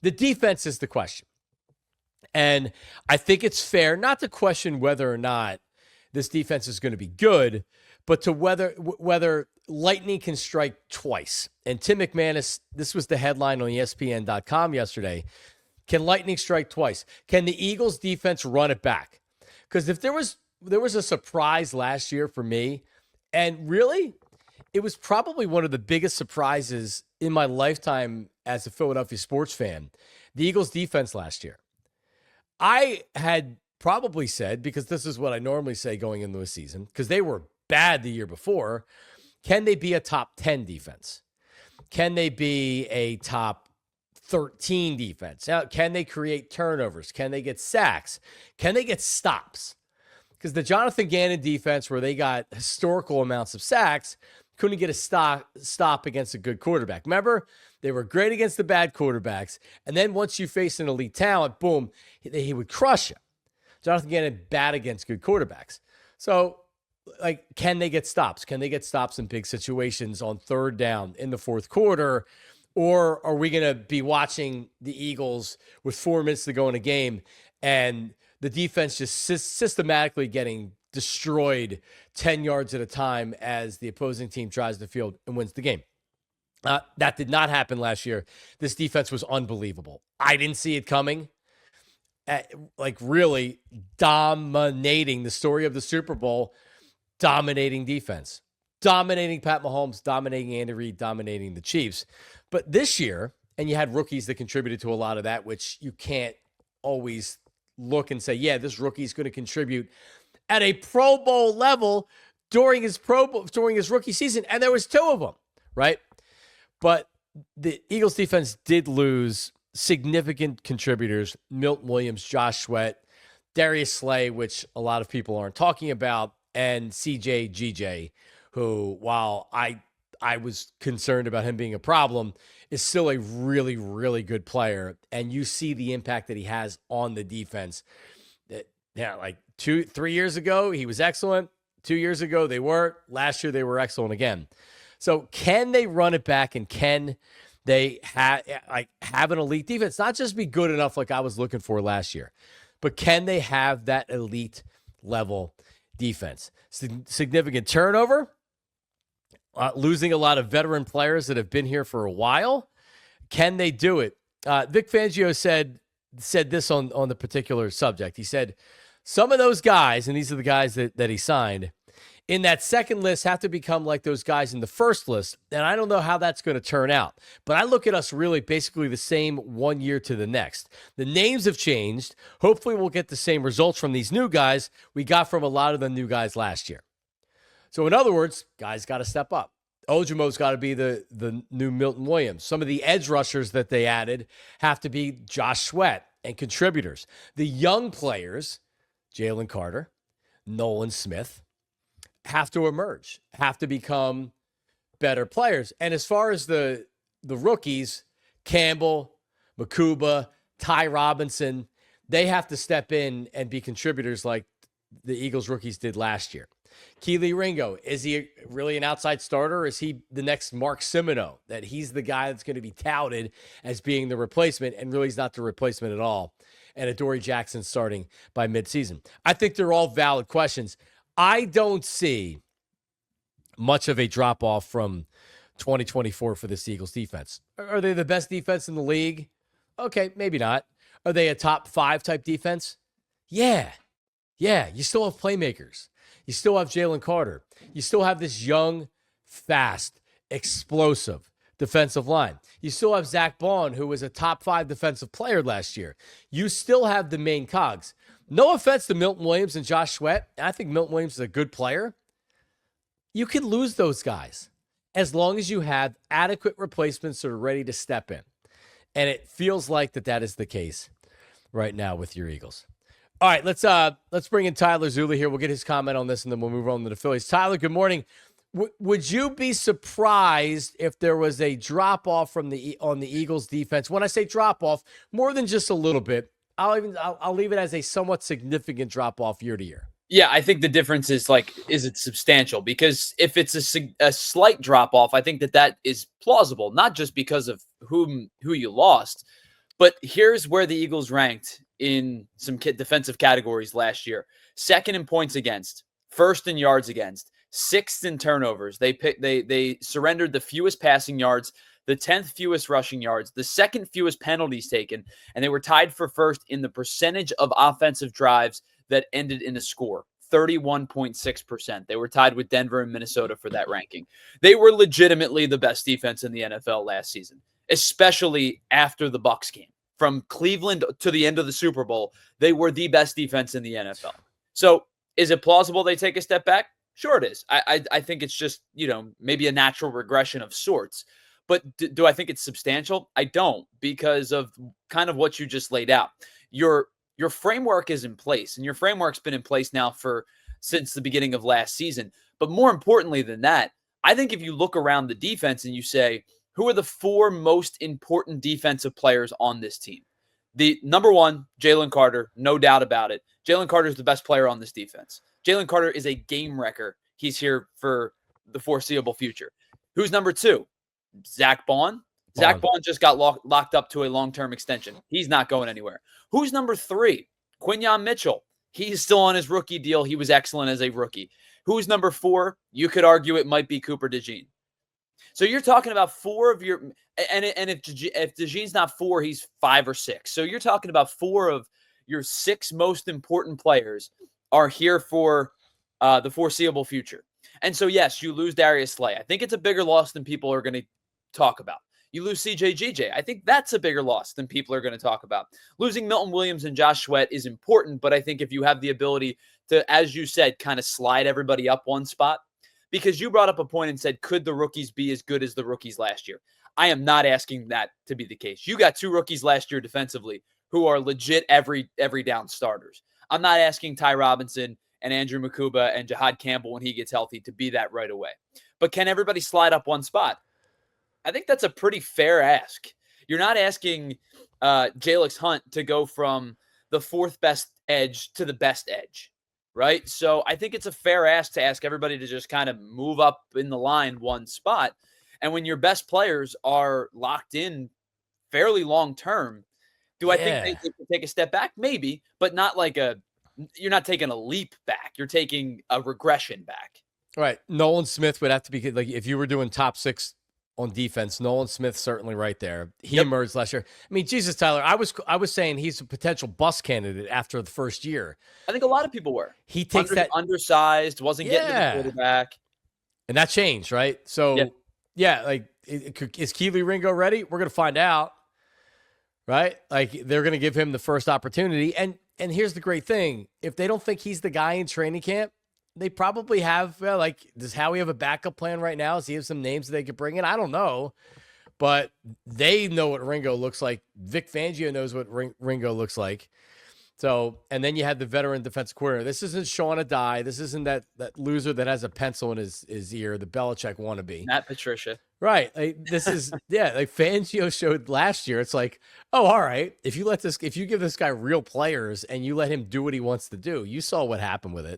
The defense is the question. And I think it's fair not to question whether or not this defense is going to be good, but to whether lightning can strike twice. And Tim McManus, this was the headline on ESPN.com yesterday. Can lightning strike twice? Can the Eagles defense run it back? Because if there was a surprise last year for me, and really, it was probably one of the biggest surprises in my lifetime as a Philadelphia sports fan, the Eagles defense last year. I had probably said, because this is what I normally say going into a season, because they were bad the year before, can they be a top 10 defense? Can they be a top 13 defense? Now, can they create turnovers? Can they get sacks? Can they get stops? Because the Jonathan Gannon defense, where they got historical amounts of sacks, couldn't get a stop against a good quarterback. Remember, they were great against the bad quarterbacks. And then once you face an elite talent, boom, he would crush you. Jonathan Gannon bad against good quarterbacks. So, like, can they get stops? Can they get stops in big situations on third down in the fourth quarter? Or are we going to be watching the Eagles with 4 minutes to go in a game and the defense just systematically getting destroyed 10 yards at a time as the opposing team tries the field and wins the game? That did not happen last year. This defense was unbelievable. I didn't see it coming. Really dominating the story of the Super Bowl, dominating defense, dominating Pat Mahomes, dominating Andy Reid, dominating the Chiefs. But this year, and you had rookies that contributed to a lot of that, which you can't always look and say, yeah, this rookie is going to contribute at a Pro Bowl level during his rookie season. And there was 2 of them, right? But the Eagles defense did lose significant contributors: Milton Williams, Josh Sweat, Darius Slay, which a lot of people aren't talking about, and CJGJ, who, while I was concerned about him being a problem, is still a really, really good player. And you see the impact that he has on the defense. Like 3 years ago, he was excellent. 2 years ago, they were. Last year, they were excellent again. So can they run it back, and can they have an elite defense? Not just be good enough like I was looking for last year, but can they have that elite level defense? Significant turnover, losing a lot of veteran players that have been here for a while. Can they do it? Vic Fangio said this on the particular subject. He said, some of those guys, and these are the guys that he signed, in that second list have to become like those guys in the first list. And I don't know how that's going to turn out. But I look at us really basically the same 1 year to the next. The names have changed. Hopefully we'll get the same results from these new guys we got from a lot of the new guys last year. So in other words, guys got to step up. Ojomo's got to be the new Milton Williams. Some of the edge rushers that they added have to be Josh Sweat and contributors. The young players, Jalen Carter, Nolan Smith, have to emerge, have to become better players. And as far as the rookies, Campbell, Makuba, Ty Robinson, they have to step in and be contributors like the Eagles rookies did last year. Keely Ringo, is he really an outside starter? Or is he the next Mark Simoneau, that he's the guy that's going to be touted as being the replacement, and really he's not the replacement at all? And Adoree Jackson starting by midseason. I think they're all valid questions. I don't see much of a drop-off from 2024 for this Eagles defense. Are they the best defense in the league? Okay, maybe not. Are they a top 5 type defense? Yeah. You still have playmakers. You still have Jalen Carter. You still have this young, fast, explosive defensive line. You still have Zack Baun, who was a top 5 defensive player last year. You still have the main cogs. No offense to Milton Williams and Josh Sweat. I think Milton Williams is a good player. You can lose those guys as long as you have adequate replacements that are ready to step in. And it feels like that is the case right now with your Eagles. All right, let's bring in Tyler Zula here. We'll get his comment on this, and then we'll move on to the Phillies. Tyler, good morning. Would you be surprised if there was a drop-off on the Eagles defense? When I say drop-off, more than just a little bit. I'll leave it as a somewhat significant drop-off year to year. Yeah, I think the difference is is it substantial? Because if it's a slight drop-off, I think that is plausible, not just because of who you lost, But here's where the Eagles ranked in some defensive categories last year. Second in points against, first in yards against, sixth in turnovers. They surrendered the fewest passing yards, the 10th fewest rushing yards, the second fewest penalties taken, and they were tied for first in the percentage of offensive drives that ended in a score. 31.6%. They were tied with Denver and Minnesota for that ranking. They were legitimately the best defense in the NFL last season, especially after the Bucs game. From Cleveland to the end of the Super Bowl, they were the best defense in the NFL. So is it plausible they take a step back? Sure it is. I think it's just, maybe a natural regression of sorts. But do I think it's substantial? I don't, because of kind of what you just laid out. Your framework is in place, and your framework's been in place now since the beginning of last season. But more importantly than that, I think if you look around the defense and you say, who are the 4 most important defensive players on this team? The number one, Jalen Carter, no doubt about it. Jalen Carter is the best player on this defense. Jalen Carter is a game wrecker. He's here for the foreseeable future. Who's number 2? Zack Baun. Zack Baun just got locked up to a long-term extension. He's not going anywhere. Who's number 3? Quinyon Mitchell. He's still on his rookie deal. He was excellent as a rookie. Who's number 4? You could argue it might be Cooper DeJean. So you're talking about 4 of your – and if DeJean's not 4, he's 5 or 6. So you're talking about 4 of your 6 most important players are here for the foreseeable future. And so, yes, you lose Darius Slay. I think it's a bigger loss than people are going to talk about. You lose CJGJ. I think that's a bigger loss than people are going to talk about. Losing Milton Williams and Josh Sweat is important, but I think if you have the ability to, as you said, kind of slide everybody up one spot, because you brought up a point and said, could the rookies be as good as the rookies last year? I am not asking that to be the case. You got 2 rookies last year defensively who are legit every down starters. I'm not asking Ty Robinson and Andrew Nakobe and Jahad Campbell when he gets healthy to be that right away. But can everybody slide up one spot? I think that's a pretty fair ask. You're not asking Jalix Hunt to go from the 4th best edge to the best edge, right? So I think it's a fair ask to ask everybody to just kind of move up in the line one spot. And when your best players are locked in fairly long term, do I think they can take a step back? Maybe, but not like you're not taking a leap back. You're taking a regression back. Right. Nolan Smith would have to be like, if you were doing top 6 on defense, Nolan Smith certainly right there. He emerged last year. I mean, Jesus, Tyler, I was saying he's a potential bust candidate after the first year. I think a lot of people were. He takes that undersized, wasn't getting to the quarterback. And that changed, right? So, like, is Keely Ringo ready? We're going to find out, right? Like, they're going to give him the first opportunity. And here's the great thing. If they don't think he's the guy in training camp, they probably have, does Howie have a backup plan right now? Does he have some names that they could bring in? I don't know. But they know what Ringo looks like. Vic Fangio knows what Ringo looks like. So, and then you had the veteran defensive coordinator. This isn't Sean Adai. This isn't that loser that has a pencil in his ear, the Belichick wannabe. Matt Patricia. Right. This is, like Fangio showed last year. It's like, oh, all right. If you give this guy real players and you let him do what he wants to do, you saw what happened with it.